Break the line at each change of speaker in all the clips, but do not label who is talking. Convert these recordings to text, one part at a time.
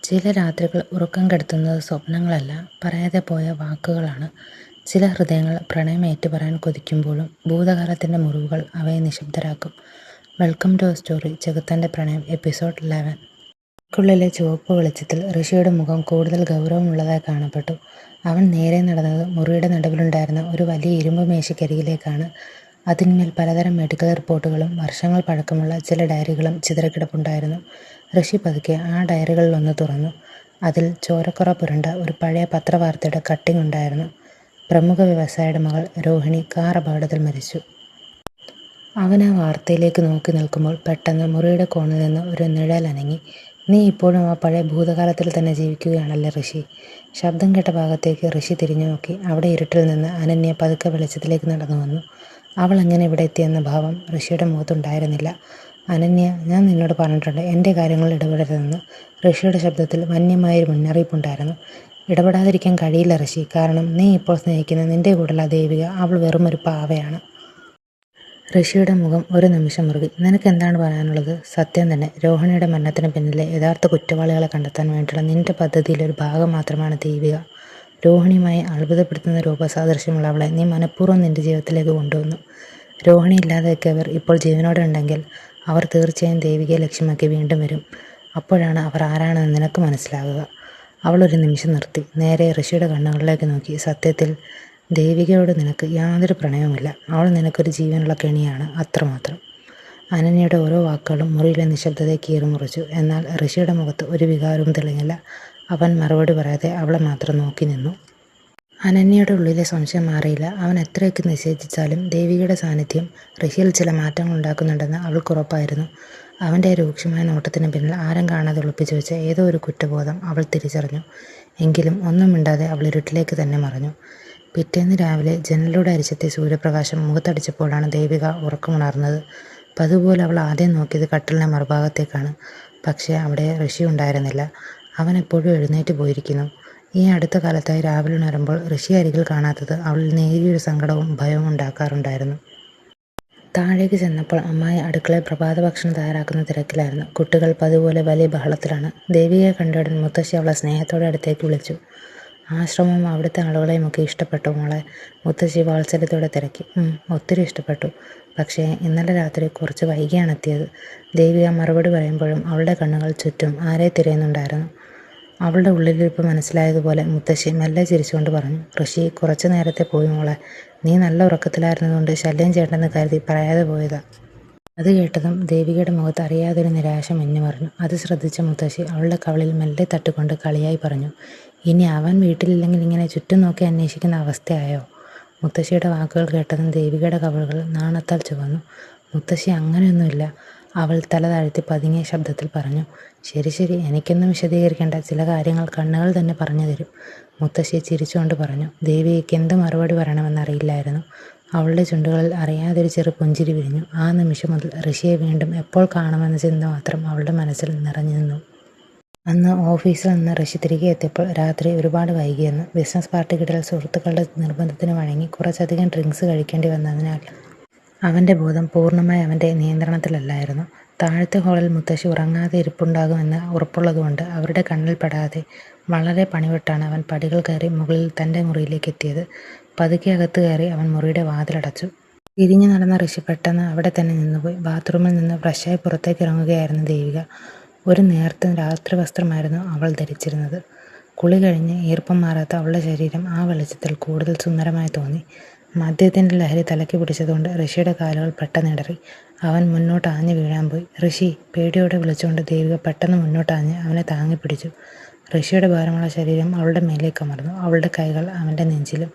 ചില രാത്രികൾ ഉറക്കം കെടുത്തുന്നത് സ്വപ്നങ്ങളല്ല, പറയാതെ പോയ വാക്കുകളാണ്. ചില ഹൃദയങ്ങൾ പ്രണയം ഏറ്റുപറയാൻ കൊതിക്കുമ്പോഴും ഭൂതകാലത്തിൻ്റെ മുറിവുകൾ അവയെ നിശബ്ദരാക്കും. വെൽക്കം ടു അവർ സ്റ്റോറി, ചെകുത്താൻ്റെ പ്രണയം, എപ്പിസോഡ് 11. ക്കുള്ളിലെ ചുവപ്പ് വെളിച്ചത്തിൽ ഋഷിയുടെ മുഖം കൂടുതൽ ഗൗരവമുള്ളതായി കാണപ്പെട്ടു. അവൻ നേരെ നടന്നത് മുറിയുടെ നടുവിലുണ്ടായിരുന്ന ഒരു വലിയ ഇരുമ്പ് മേശയ്ക്കരികിലേക്കാണ്. അതിന്മേൽ പലതരം മെഡിക്കൽ റിപ്പോർട്ടുകളും വർഷങ്ങൾ പഴക്കമുള്ള ചില ഡയറികളും ചിതറിക്കിടപ്പുണ്ടായിരുന്നു. ഋഷി പതുക്കെ ആ ഡയറികളിലൊന്ന് തുറന്നു. അതിൽ ചോരക്കുറ പുരണ്ട ഒരു പഴയ പത്രവാർത്തയുടെ കട്ടിംഗ് ഉണ്ടായിരുന്നു. പ്രമുഖ വ്യവസായിയുടെ മകൾ രോഹിണി കാർ അപകടത്തിൽ മരിച്ചു. അവൻ ആ വാർത്തയിലേക്ക് നോക്കി നിൽക്കുമ്പോൾ പെട്ടെന്ന് മുറിയുടെ കോണിൽ നിന്ന് ഒരു നിഴൽ അനങ്ങി. "നീ ഇപ്പോഴും ആ പഴയ ഭൂതകാലത്തിൽ തന്നെ ജീവിക്കുകയാണല്ലേ ഋഷി?" ശബ്ദം കേട്ട ഭാഗത്തേക്ക് ഋഷി തിരിഞ്ഞു നോക്കി. അവിടെ ഇരുട്ടിൽ നിന്ന് അനന്യ പതുക്കെ വെളിച്ചത്തിലേക്ക് നടന്നു വന്നു. അവൾ എങ്ങനെ ഇവിടെ എത്തിയെന്ന ഭാവം ഋഷിയുടെ മുഖത്തുണ്ടായിരുന്നില്ല. "അനന്യ, ഞാൻ നിന്നോട് പറഞ്ഞിട്ടുണ്ട് എൻ്റെ കാര്യങ്ങളിൽ ഇടപെടരുതെന്ന്." ഋഷിയുടെ ശബ്ദത്തിൽ വന്യമായൊരു മുന്നറിയിപ്പുണ്ടായിരുന്നു. "ഇടപെടാതിരിക്കാൻ കഴിയില്ല ഋഷി, കാരണം നീ ഇപ്പോൾ സ്നേഹിക്കുന്ന നിൻ്റെ കൂടെയുള്ള ദേവിക, അവൾ വെറുമൊരു പാവയാണ്." ഋഷിയുടെ മുഖം ഒരു നിമിഷം മുറുകി. "നിനക്ക് എന്താണ് പറയാനുള്ളത്?" "സത്യം തന്നെ. രോഹിണിയുടെ മരണത്തിന് പിന്നിലെ യഥാർത്ഥ കുറ്റവാളികളെ കണ്ടെത്താൻ വേണ്ടിയുള്ള നിന്റെ പദ്ധതിയിലെ ഒരു ഭാഗം മാത്രമാണ് ദേവിക. രോഹിണിയുമായി അത്ഭുതപ്പെടുത്തുന്ന രൂപസാദൃശ്യമുള്ള അവളെ നീ മനഃപൂർവ്വം നിന്റെ ജീവിതത്തിലേക്ക് കൊണ്ടുവന്നു. രോഹിണി ഇല്ലാതെയൊക്കെയവർ ഇപ്പോൾ ജീവനോടെ ഉണ്ടെങ്കിൽ അവർ തീർച്ചയായും ദേവികയെ ലക്ഷ്യമാക്കി വീണ്ടും വരും. അപ്പോഴാണ് അവർ ആരാണെന്ന് നിനക്ക് മനസ്സിലാകുക." അവൾ ഒരു നിമിഷം നിർത്തി, നേരെ ഋഷിയുടെ കണ്ണുകളിലേക്ക് നോക്കി. "സത്യത്തിൽ ദേവികയോട് നിനക്ക് യാതൊരു പ്രണയവുമില്ല. അവൾ നിനക്കൊരു ജീവനുള്ള കെണിയാണ്, അത്രമാത്രം." അനന്യയുടെ ഓരോ വാക്കുകളും മുറിയിലെ നിശബ്ദതയെ കീറിമുറിച്ചു. എന്നാൽ ഋഷിയുടെ മുഖത്ത് ഒരു വികാരവും തെളിഞ്ഞില്ല. അവൻ മറുപടി പറയാതെ അവളെ മാത്രം നോക്കി നിന്നു. അനന്യയുടെ ഉള്ളിലെ സംശയം മാറിയില്ല. അവൻ എത്രയൊക്കെ നിഷേധിച്ചാലും ദേവികയുടെ സാന്നിധ്യം ഋഷിയിൽ ചില മാറ്റങ്ങൾ ഉണ്ടാക്കുന്നുണ്ടെന്ന് അവൾക്കുറപ്പായിരുന്നു. അവൻ്റെ രൂക്ഷമായ നോട്ടത്തിന് പിന്നിൽ ആരും കാണാതെ ഒളിപ്പിച്ചു വെച്ച ഏതോ ഒരു കുറ്റബോധം അവൾ തിരിച്ചറിഞ്ഞു. എങ്കിലും ഒന്നും മിണ്ടാതെ അവൾ ഇരുട്ടിലേക്ക് തന്നെ മറഞ്ഞു. പിറ്റേന്ന് രാവിലെ ജനലിലൂടെ അരിച്ചെത്തിയ സൂര്യപ്രകാശം മുഖത്തടിച്ചപ്പോഴാണ് ദേവിക ഉറക്കമുണർന്നത്. പതുപോലെ അവൾ ആദ്യം നോക്കിയത് കട്ടിലിൻ്റെ മറുഭാഗത്തേക്കാണ്. പക്ഷേ അവിടെ ഋഷി ഉണ്ടായിരുന്നില്ല. അവൻ എപ്പോഴും എഴുന്നേറ്റ് പോയിരിക്കുന്നു. ഈ അടുത്ത കാലത്തായി രാവിലെ ഉണരുമ്പോൾ ഋഷി അരികിൽ കാണാത്തത് അവളിൽ നേരിയൊരു സങ്കടവും ഭയവും ഉണ്ടാക്കാറുണ്ടായിരുന്നു. താഴേക്ക് ചെന്നപ്പോൾ അമ്മായി അടുക്കളയിൽ പ്രഭാത ഭക്ഷണം തയ്യാറാക്കുന്ന തിരക്കിലായിരുന്നു. കുട്ടികൾ പതുപോലെ വലിയ ബഹളത്തിലാണ്. ദേവികയെ കണ്ടയുടൻ മുത്തശ്ശി അവളെ സ്നേഹത്തോടെ അടുത്തേക്ക് വിളിച്ചു. "ആശ്രമവും അവിടുത്തെ ആളുകളെയും ഒക്കെ ഇഷ്ടപ്പെട്ടു മോളെ?" മുത്തശ്ശി വാത്സല്യത്തോടെ തിരക്കി. ഒത്തിരി ഇഷ്ടപ്പെട്ടു. പക്ഷേ ഇന്നലെ രാത്രി കുറച്ച് വൈകിയാണ് എത്തിയത്." ദേവിക മറുപടി പറയുമ്പോഴും അവളുടെ കണ്ണുകൾ ചുറ്റും ആരെ തിരയുന്നുണ്ടായിരുന്നു. അവളുടെ ഉള്ളിലിരിപ്പ് മനസ്സിലായതുപോലെ മുത്തശ്ശി മെല്ലെ ചിരിച്ചുകൊണ്ട് പറഞ്ഞു. "ഋഷി കുറച്ചു നേരത്തെ പോയി മോളെ. നീ നല്ല ഉറക്കത്തിലായിരുന്നതുകൊണ്ട് ശല്യം ചെയ്യണ്ടെന്ന് കരുതി പറയാതെ പോയതാ." അത് കേട്ടതും ദേവികയുടെ മുഖത്ത് അറിയാതൊരു നിരാശ മിന്നിമറഞ്ഞു. അത് ശ്രദ്ധിച്ച മുത്തശ്ശി അവളുടെ കവിളിൽ മെല്ലെ തട്ടിക്കൊണ്ട് കളിയായി പറഞ്ഞു. "ഇനി അവൻ വീട്ടിലില്ലെങ്കിൽ ഇങ്ങനെ ചുറ്റും നോക്കി അന്വേഷിക്കുന്ന അവസ്ഥയായോ?" മുത്തശ്ശിയുടെ വാക്കുകൾ കേട്ടതും ദേവികയുടെ കവിളുകൾ നാണത്താൽ ചുവന്നു. "മുത്തശ്ശി, അങ്ങനെയൊന്നുമില്ല." അവൾ തല താഴ്ത്തി പതുങ്ങിയ ശബ്ദത്തിൽ പറഞ്ഞു. "ശരി ശരി, എനിക്കൊന്നും വിശദീകരിക്കേണ്ട. ചില കാര്യങ്ങൾ കണ്ണുകൾ തന്നെ പറഞ്ഞു തരും." മുത്തശ്ശി ചിരിച്ചുകൊണ്ട് പറഞ്ഞു. ദേവികയ്ക്ക് എന്ത് മറുപടി പറയണമെന്നറിയില്ലായിരുന്നു. അവളുടെ ചുണ്ടുകളിൽ അറിയാതൊരു ചെറു പുഞ്ചിരി വിരിഞ്ഞു. ആ നിമിഷം മുതൽ ഋഷിയെ വീണ്ടും എപ്പോൾ കാണുമെന്ന ചിന്ത മാത്രം അവളുടെ മനസ്സിൽ നിറഞ്ഞു നിന്നു. അന്ന് ഓഫീസിൽ നിന്ന് ഋഷി തിരികെ എത്തിയപ്പോൾ രാത്രി ഒരുപാട് വൈകിയെന്ന്. ബിസിനസ് പാർട്ടിക്കിടയിൽ സുഹൃത്തുക്കളുടെ നിർബന്ധത്തിന് വഴങ്ങി കുറച്ചധികം ഡ്രിങ്ക്സ് കഴിക്കേണ്ടി വന്നതിനാൽ അവൻ്റെ ബോധം പൂർണ്ണമായി അവൻ്റെ നിയന്ത്രണത്തിലല്ലായിരുന്നു. താഴത്തെ ഹാളിൽ മുത്തശ്ശി ഉറങ്ങാതെ ഇരിപ്പുണ്ടാകുമെന്ന് ഉറപ്പുള്ളതുകൊണ്ട് അവരുടെ കണ്ണിൽ പെടാതെ വളരെ പണിവിട്ടാണ് അവൻ പടികൾ കയറി മുകളിൽ തൻ്റെ മുറിയിലേക്ക് എത്തിയത്. പതുക്കെ അകത്ത് കയറി അവൻ മുറിയുടെ വാതിലടച്ചു. തിരിഞ്ഞു നടന്ന ഋഷി പെട്ടെന്ന് അവിടെ തന്നെ നിന്നുപോയി. ബാത്റൂമിൽ നിന്ന് ഫ്രഷായി പുറത്തേക്ക് ഇറങ്ങുകയായിരുന്നു ദേവിക. ഒരു നേർത്ത രാത്രി വസ്ത്രമായിരുന്നു അവൾ ധരിച്ചിരുന്നത്. കുളി കഴിഞ്ഞ് ഈർപ്പം മാറാത്ത അവളുടെ ശരീരം ആ വെളിച്ചത്തിൽ കൂടുതൽ സുന്ദരമായി തോന്നി. മദ്യത്തിൻ്റെ ലഹരി തലയ്ക്ക് പിടിച്ചതുകൊണ്ട് ഋഷിയുടെ കാലുകൾ പെട്ടെന്നിടറി. അവൻ മുന്നോട്ട് ആഞ്ഞു വീഴാൻ പോയി. "ഋഷി!" പേടിയോടെ വിളിച്ചുകൊണ്ട് ദേവിക പെട്ടെന്ന് മുന്നോട്ടാഞ്ഞ് അവനെ താങ്ങി പിടിച്ചു. ഋഷിയുടെ ഭാരമുള്ള ശരീരം അവളുടെ മേലേക്ക് അമർന്നു. അവളുടെ കൈകൾ അവൻ്റെ നെഞ്ചിലും.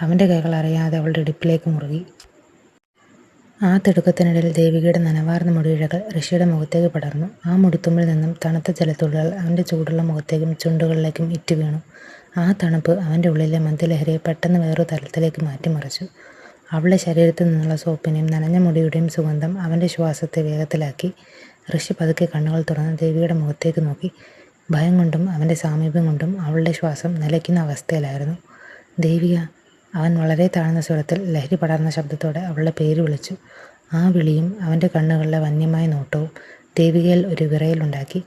അവൻ്റെ കൈകൾ അറിയാതെ അവളുടെ ഇടുപ്പിലേക്ക് മുറുകി. ആ തിടുക്കത്തിനിടയിൽ ദേവികയുടെ നനവാർന്ന മുടിയിഴകൾ ഋഷിയുടെ മുഖത്തേക്ക് പടർന്നു. ആ മുടിത്തുമ്പിൽ നിന്നും തണുത്ത ജലത്തുള്ളികൾ അവൻ്റെ ചൂടുള്ള മുഖത്തേക്കും ചുണ്ടുകളിലേക്കും ഇറ്റു വീണു. ആ തണുപ്പ് അവൻ്റെ ഉള്ളിലെ മദ്യലഹരിയെ പെട്ടെന്ന് വേറൊരു തലത്തിലേക്ക് മാറ്റിമറിച്ചു. അവളുടെ ശരീരത്തിൽ നിന്നുള്ള സോപ്പിൻ്റെയും നനഞ്ഞ മുടിയുടെയും സുഗന്ധം അവൻ്റെ ശ്വാസത്തെ വേഗത്തിലാക്കി. ഋഷി പതുക്കെ കണ്ണുകൾ തുറന്ന് ദേവികയുടെ മുഖത്തേക്ക് നോക്കി. ഭയം കൊണ്ടും അവൻ്റെ സാമീപ്യം കൊണ്ടും അവളുടെ ശ്വാസം നിലയ്ക്കുന്ന അവസ്ഥയിലായിരുന്നു. "ദേവിക!" അവൻ വളരെ താഴ്ന്ന സ്വരത്തിൽ ലഹരി പടർന്ന ശബ്ദത്തോടെ അവളുടെ പേര് വിളിച്ചു. ആ വിളിയും അവൻ്റെ കണ്ണുകളിലെ വന്യമായ നോട്ടവും ദേവികയിൽ ഒരു വിറയലുണ്ടാക്കി.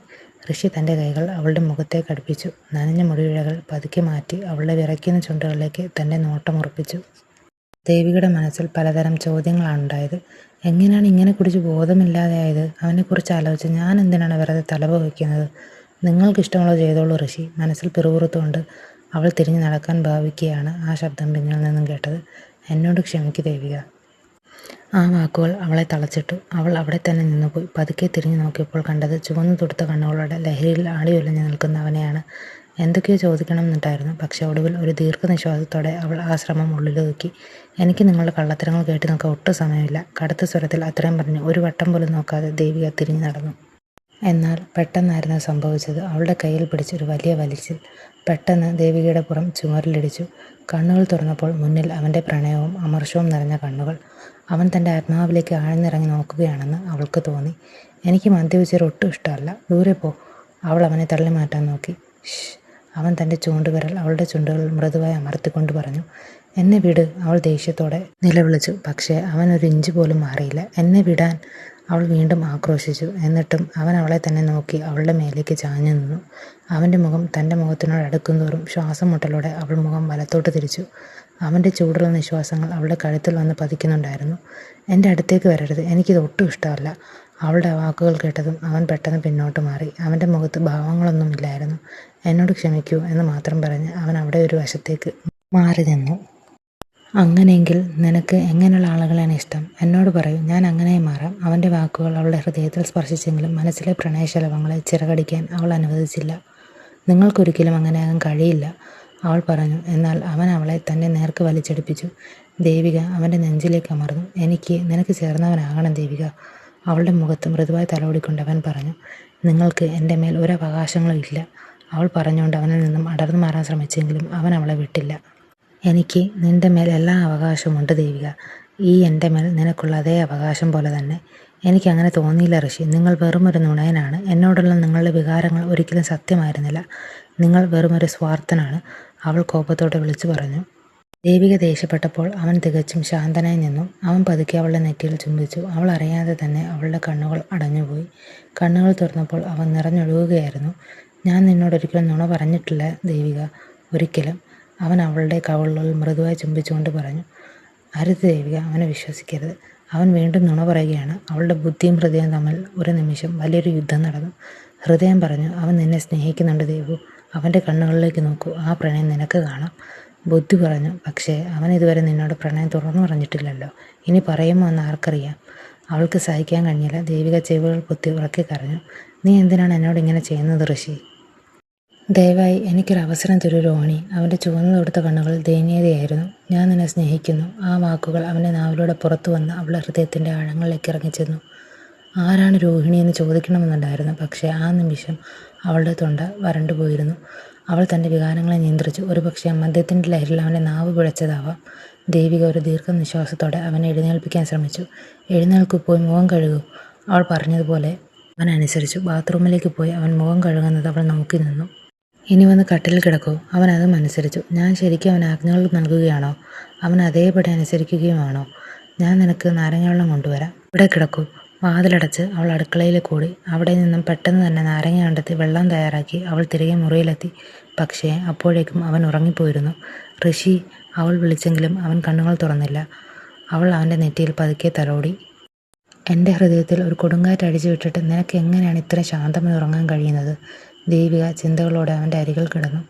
ഋഷി തൻ്റെ കൈകൾ അവളുടെ മുഖത്തേക്ക് അടുപ്പിച്ചു. നനഞ്ഞ മുടിയിഴകൾ പതുക്കെ മാറ്റി അവളുടെ വിറയ്ക്കുന്ന ചുണ്ടുകളിലേക്ക് തൻ്റെ നോട്ടമുറപ്പിച്ചു. ദേവികയുടെ മനസ്സിൽ പലതരം ചോദ്യങ്ങളാണുണ്ടായത്. എങ്ങനെയാണ് ഇങ്ങനെ കുടിച്ച് ബോധമില്ലാതെയായത്? അവനെക്കുറിച്ച് ആലോചിച്ച് ഞാൻ എന്തിനാണ് വെറുതെ തലപോവയ്ക്കുന്നത്? നിങ്ങൾക്കിഷ്ടമുള്ളത് ചെയ്തോളൂ ഋഷി. മനസ്സിൽ പിറുപിറുത്തുകൊണ്ട് അവൾ തിരിഞ്ഞു നടക്കാൻ ഭാവിക്കുകയാണ് ആ ശബ്ദം പിന്നിൽ നിന്നും കേട്ടത്. എന്നോട് ക്ഷമിക്കൂ ദേവിക. ആ വാക്കുകൾ അവളെ തളച്ചിട്ടു. അവൾ അവിടെ തന്നെ നിന്നുപോയി. പതുക്കെ തിരിഞ്ഞു നോക്കിയപ്പോൾ കണ്ടത് ചുവന്നു തുടുത്ത കണ്ണുകളുടെ ലഹരിയിൽ ആടി ഉലഞ്ഞു നിൽക്കുന്ന അവനെയാണ്. എന്തൊക്കെയോ ചോദിക്കണമെന്നുണ്ടായിരുന്നു. പക്ഷെ ഒടുവിൽ ഒരു ദീർഘനിശ്വാസത്തോടെ അവൾ ആ ശ്രമം ഉള്ളിലൊതുക്കി. എനിക്ക് നിങ്ങളുടെ കള്ളത്തരങ്ങൾ കേട്ട് നോക്കാൻ ഒട്ടും സമയമില്ല. കടുത്ത സ്വരത്തിൽ അത്രയും പറഞ്ഞ് ഒരു വട്ടം പോലും നോക്കാതെ ദേവിക തിരിഞ്ഞു നടന്നു. എന്നാൽ പെട്ടെന്നായിരുന്നു സംഭവിച്ചത്. അവളുടെ കയ്യിൽ പിടിച്ചൊരു വലിയ വലിച്ചിൽ. പെട്ടെന്ന് ദേവികയുടെ പുറം ചുമരിലിടിച്ചു. കണ്ണുകൾ തുറന്നപ്പോൾ മുന്നിൽ അവൻ്റെ പ്രണയവും അമർഷവും നിറഞ്ഞ കണ്ണുകൾ. അവൻ തൻ്റെ ആത്മാവിലേക്ക് ആഴ്ന്നിറങ്ങി നോക്കുകയാണെന്ന് അവൾക്ക് തോന്നി. എനിക്ക് മദ്യപിച്ചത് ഒട്ടും ഇഷ്ടമല്ല. ദൂരെ പോ. അവൾ അവനെ തള്ളി മാറ്റാൻ നോക്കി. ഷ്. അവൻ തൻ്റെ ചൂണ്ടുവിരൽ അവളുടെ ചുണ്ടുകൾ മൃദുവായി അമർത്തിക്കൊണ്ട് പറഞ്ഞു. എന്നെ വിട്. അവൾ ദേഷ്യത്തോടെ നിലവിളിച്ചു. പക്ഷേ അവൻ ഒരു ഇഞ്ച് പോലും മാറിയില്ല. എന്നെ വിടാൻ അവൾ വീണ്ടും ആക്രോശിച്ചു. എന്നിട്ടും അവൻ അവളെ തന്നെ നോക്കി അവളുടെ മേലേക്ക് ചാഞ്ഞു നിന്നു. അവൻ്റെ മുഖം തൻ്റെ മുഖത്തിനോട് അടുക്കുന്തോറും ശ്വാസം മുട്ടലോടെ അവൾ മുഖം വലത്തോട്ട് തിരിച്ചു. അവൻ്റെ ചൂടുള്ള നിശ്വാസങ്ങൾ അവളുടെ കഴുത്തിൽ വന്ന് പതിക്കുന്നുണ്ടായിരുന്നു. എൻ്റെ അടുത്തേക്ക് വരരുത്. എനിക്കിത് ഒട്ടും ഇഷ്ടമല്ല. അവളുടെ വാക്കുകൾ കേട്ടതും അവൻ പെട്ടെന്ന് പിന്നോട്ട് മാറി. അവൻ്റെ മുഖത്ത് ഭാവങ്ങളൊന്നുമില്ലായിരുന്നു. എന്നോട് ക്ഷമിക്കൂ എന്ന് മാത്രം പറഞ്ഞ് അവൻ അവിടെ ഒരു വശത്തേക്ക് മാറി നിന്നു. അങ്ങനെയെങ്കിൽ നിനക്ക് എങ്ങനെയുള്ള ആളുകളാണ് ഇഷ്ടം? എന്നോട് പറയൂ. ഞാൻ അങ്ങനെ മാറാം. അവൻ്റെ വാക്കുകൾ അവളുടെ ഹൃദയത്തിൽ സ്പർശിച്ചെങ്കിലും മനസ്സിലെ പ്രണയശലഭങ്ങളെ ചിറകടിക്കാൻ അവൾ അനുവദിച്ചില്ല. നിങ്ങൾക്കൊരിക്കലും അങ്ങനെയാകാൻ കഴിയില്ല, അവൾ പറഞ്ഞു. എന്നാൽ അവൻ അവളെ തൻ്റെ നേർക്ക് വലിച്ചെടുപ്പിച്ചു. ദേവിക അവൻ്റെ നെഞ്ചിലേക്ക് അമർന്നു. നിനക്ക് ചേർന്നവനാകണം ദേവിക. അവളുടെ മുഖത്ത് മൃദുവായി തലോടിക്കൊണ്ട് അവൻ പറഞ്ഞു. നിങ്ങൾക്ക് എൻ്റെ മേൽ ഒരവകാശങ്ങളും ഇല്ല, അവൾ പറഞ്ഞുകൊണ്ട് അവനിൽ നിന്നും അടർന്നു മാറാൻ ശ്രമിച്ചെങ്കിലും അവൻ അവളെ വിട്ടില്ല. എനിക്ക് നിൻ്റെ മേൽ എല്ലാ അവകാശവുമുണ്ട് ദേവിക. എൻ്റെ മേൽ നിനക്കുള്ള അതേ അവകാശം പോലെ തന്നെ. എനിക്കങ്ങനെ തോന്നിയില്ല ഋഷി. നിങ്ങൾ വെറുമൊരു നുണയനാണ്. എന്നോടുള്ള നിങ്ങളുടെ വികാരങ്ങൾ ഒരിക്കലും സത്യമായിരുന്നില്ല. നിങ്ങൾ വെറുമൊരു സ്വാർത്ഥനാണ്, അവൾ കോപത്തോടെ വിളിച്ചു പറഞ്ഞു. ദേവിക ദേഷ്യപ്പെട്ടപ്പോൾ അവൻ തികച്ചും ശാന്തനായി നിന്നു. അവൻ പതുക്കെ അവളുടെ നെറ്റിയിൽ ചുംബിച്ചു. അവൾ അറിയാതെ തന്നെ അവളുടെ കണ്ണുകൾ അടഞ്ഞുപോയി. കണ്ണുകൾ തുറന്നപ്പോൾ അവൻ നിറഞ്ഞൊഴുകുകയായിരുന്നു. ഞാൻ നിന്നോടൊരിക്കലും നുണ പറഞ്ഞിട്ടില്ല ദേവിക, ഒരിക്കലും, അവൻ അവളുടെ കവിളുകളിൽ മൃദുവായി ചുംബിച്ചുകൊണ്ട് പറഞ്ഞു. അരുത് ദേവിക, അവനെ വിശ്വസിക്കരുത്. അവൻ വീണ്ടും നുണ പറയുകയാണ്. അവളുടെ ബുദ്ധിയും ഹൃദയവും തമ്മിൽ ഒരു നിമിഷം വലിയൊരു യുദ്ധം നടന്നു. ഹൃദയം പറഞ്ഞു, അവൻ നിന്നെ സ്നേഹിക്കുന്നുണ്ട് ദേവു. അവൻ്റെ കണ്ണുകളിലേക്ക് നോക്കൂ. ആ പ്രണയം നിനക്ക് കാണാം. ബുദ്ധി പറഞ്ഞു, പക്ഷേ അവൻ ഇതുവരെ നിന്നോട് പ്രണയം തുറന്നു പറഞ്ഞിട്ടില്ലല്ലോ. ഇനി പറയുമോ എന്ന് ആർക്കറിയാം. അവൾക്ക് സഹിക്കാൻ കഴിഞ്ഞില്ല. ദേവിക ചെവികൾ പൊത്തി ഉറക്കി കരഞ്ഞു. നീ എന്തിനാണ് എന്നോട് ഇങ്ങനെ ചെയ്യുന്നത് ഋഷി? ദയവായി എനിക്കൊരവസരം തരൂ രോഹിണി. അവൻ്റെ ചുവന്നു തൊടുത്ത കണ്ണുകൾ ദയനീയതയായിരുന്നു. ഞാൻ നിന്നെ സ്നേഹിക്കുന്നു. ആ വാക്കുകൾ അവൻ്റെ നാവിലൂടെ പുറത്തു വന്ന് അവളുടെ ഹൃദയത്തിൻ്റെ ആഴങ്ങളിലേക്ക് ഇറങ്ങിച്ചെന്നു. ആരാണ് രോഹിണി എന്ന് ചോദിക്കണമെന്നുണ്ടായിരുന്നു. പക്ഷേ ആ നിമിഷം അവളുടെ തൊണ്ട വരണ്ടുപോയിരുന്നു. അവൾ തൻ്റെ വികാരങ്ങളെ നിയന്ത്രിച്ചു. ഒരുപക്ഷെ മദ്യത്തിൻ്റെ ലഹരിയിൽ അവൻ്റെ നാവ് പിഴച്ചതാവാം. ദേവിക ഒരു ദീർഘനിശ്വാസത്തോടെ അവനെ എഴുന്നേൽപ്പിക്കാൻ ശ്രമിച്ചു. എഴുന്നേൽക്കു, പോയി മുഖം കഴുകൂ. അവൾ പറഞ്ഞതുപോലെ അവൻ അനുസരിച്ചു. ബാത്റൂമിലേക്ക് പോയി അവൻ മുഖം കഴുകുന്നത് അവൾ നോക്കി നിന്നു. ഇനി വന്ന് കട്ടിലിൽ കിടക്കൂ. അവൻ അതും അനുസരിച്ചു. ഞാൻ ശരിക്കും അവൻ ആജ്ഞകൾ നൽകുകയാണോ? അവൻ അതേപടി അനുസരിക്കുകയുമാണോ? ഞാൻ നിനക്ക് നാരങ്ങാവെള്ളം കൊണ്ടുവരാം. ഇവിടെ കിടക്കൂ. വാതിലടച്ച് അവൾ അടുക്കളയിലേക്ക് ഓടി. അവിടെ നിന്നും പെട്ടെന്ന് തന്നെ നാരങ്ങ കണ്ടെത്തി വെള്ളം തയ്യാറാക്കി അവൾ തിരികെ മുറിയിലെത്തി. പക്ഷേ അപ്പോഴേക്കും അവൻ ഉറങ്ങിപ്പോയിരുന്നു. ഋഷി, അവൾ വിളിച്ചെങ്കിലും അവൻ കണ്ണുകൾ തുറന്നില്ല. അവൾ അവൻ്റെ നെറ്റിയിൽ പതുക്കെ തലോടി. എൻ്റെ ഹൃദയത്തിൽ ഒരു കൊടുങ്കാറ്റ് അടിച്ചു വിട്ടിട്ട് നിനക്ക് എങ്ങനെയാണ് ഇത്രയും ശാന്തമായി ഉറങ്ങാൻ കഴിയുന്നത്? ദേവിക ചിന്തകളോടെ അവൻ്റെ അരികിൽ കിടന്നു.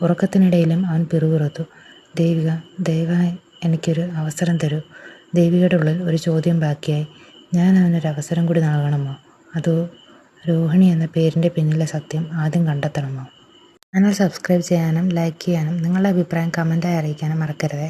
ഉറക്കത്തിനിടയിലും അവൻ പിറുപിറുത്തു. ദേവിക, ദയവായി എനിക്കൊരു അവസരം തരൂ. ദേവികയുടെ ഉള്ളിൽ ഒരു ചോദ്യം ബാക്കിയായി. ഞാൻ അവനൊരു അവസരം കൂടി നൽകണമോ? അതോ രോഹിണി എന്ന പേരിൻ്റെ പിന്നിലെ സത്യം ആദ്യം കണ്ടെത്തണമോ? ചാനൽ സബ്സ്ക്രൈബ് ചെയ്യാനും ലൈക്ക് ചെയ്യാനും നിങ്ങളുടെ അഭിപ്രായം കമൻറ്റായി അറിയിക്കാനും മറക്കരുതേ.